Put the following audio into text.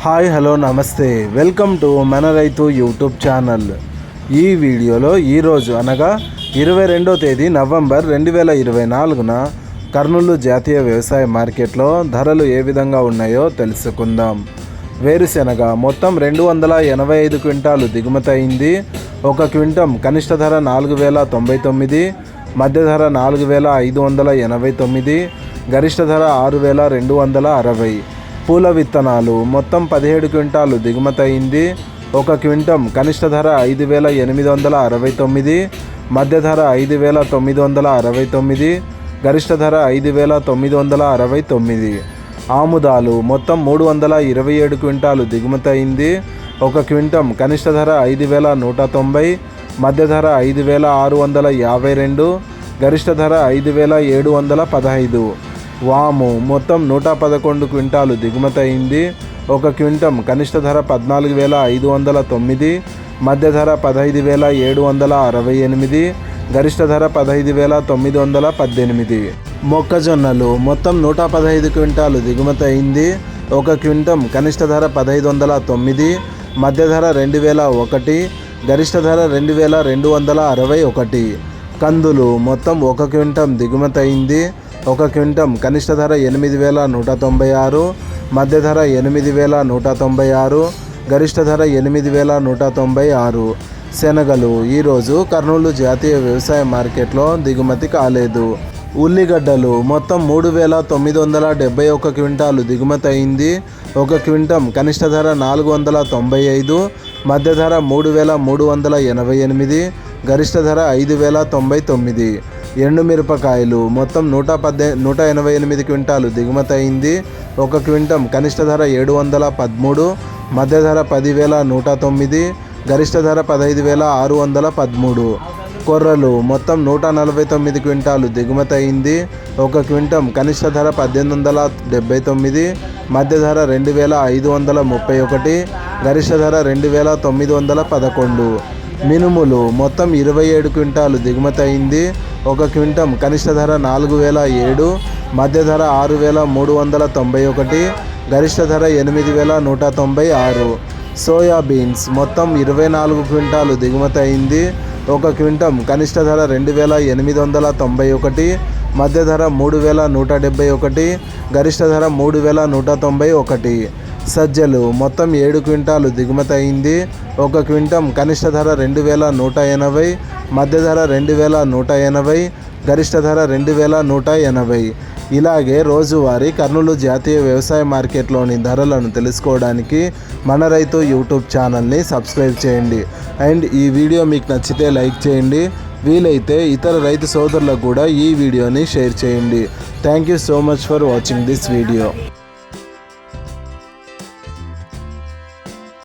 Hi hello నమస్తే, welcome to మన రైతు యూట్యూబ్ ఛానల్. ఈ వీడియోలో ఈరోజు అనగా 22వ తేదీ నవంబర్ 2024న కర్నూలు జాతీయ వ్యవసాయ మార్కెట్లో ధరలు ఏ విధంగా ఉన్నాయో తెలుసుకుందాం. వేరుశెనగ మొత్తం 285 క్వింటాలు దిగుమతి అయింది. ఒక క్వింటం కనిష్ట ధర 4099, మధ్య ధర 4589, గరిష్ట ధర 6260. పూల విత్తనాలు మొత్తం 17 క్వింటాలు దిగుమతి అయింది. ఒక క్వింటం కనిష్ట ధర 5869, మధ్య ధర 5969, గరిష్ట ధర 5969. ఆముదాలు మొత్తం 327 క్వింటాలు దిగుమతి అయింది. ఒక క్వింటం కనిష్ట ధర 5190, మధ్య ధర 5652, గరిష్ట ధర 5715. వాము మొత్తం 111 క్వింటాలు దిగుమతి అయింది. ఒక క్వింటం కనిష్ట ధర 14509, మధ్య ధర 15768, గరిష్ట ధర 15918. మొక్కజొన్నలు మొత్తం 115 క్వింటాలు దిగుమతి అయింది. ఒక క్వింటం కనిష్ట ధర 1509, మధ్య ధర 2001, గరిష్ట ధర 2261. కందులు మొత్తం 1 క్వింటం దిగుమతి అయింది. ఒక క్వింటం కనిష్ట ధర 8196, మధ్య ధర 8196, గరిష్ట ధర 8196. శనగలు ఈరోజు కర్నూలు జాతీయ వ్యవసాయ మార్కెట్లో దిగుమతి కాలేదు. ఉల్లిగడ్డలు మొత్తం 3971 క్వింటాలు దిగుమతి అయింది. ఒక క్వింటం కనిష్ట ధర 495, మధ్య ధర 3388, గరిష్ట ధర 5099. ఎండుమిరపకాయలు మొత్తం 188 క్వింటాలు దిగుమతి అయింది. ఒక క్వింటం కనిష్ట ధర 713, మధ్య ధర 10109, గరిష్ట ధర 15613. కొర్రలు మొత్తం 149 క్వింటాలు దిగుమతి అయింది. ఒక క్వింటం కనిష్ట ధర 1879, మధ్య ధర 2531, గరిష్ట ధర 2911. మినుములు మొత్తం 27 క్వింటాలు దిగుమతి అయింది. ఒక క్వింటం కనిష్ట ధర 4007, మధ్య ధర 6391, గరిష్ట ధర 8196. సోయాబీన్స్ మొత్తం 24 క్వింటాలు దిగుమతి అయింది. ఒక క్వింటం కనిష్ట ధర 2891, మధ్య ధర 3171, గరిష్ట ధర 3191. సజ్జలు మొత్తం 7 క్వింటాలు దిగుమతి అయింది. ఒక క్వింటం కనిష్ట ధర 2180, మధ్య ధర 2180, గరిష్ట ధర 2180. ఇలాగే రోజువారీ కర్నూలు జాతీయ వ్యవసాయ మార్కెట్లోని ధరలను తెలుసుకోవడానికి మన రైతు యూట్యూబ్ ఛానల్ని సబ్స్క్రైబ్ చేయండి. అండ్ ఈ వీడియో మీకు నచ్చితే లైక్ చేయండి. వీలైతే ఇతర రైతు సోదరులకు కూడా ఈ వీడియోని షేర్ చేయండి. Thank you so much for watching this video.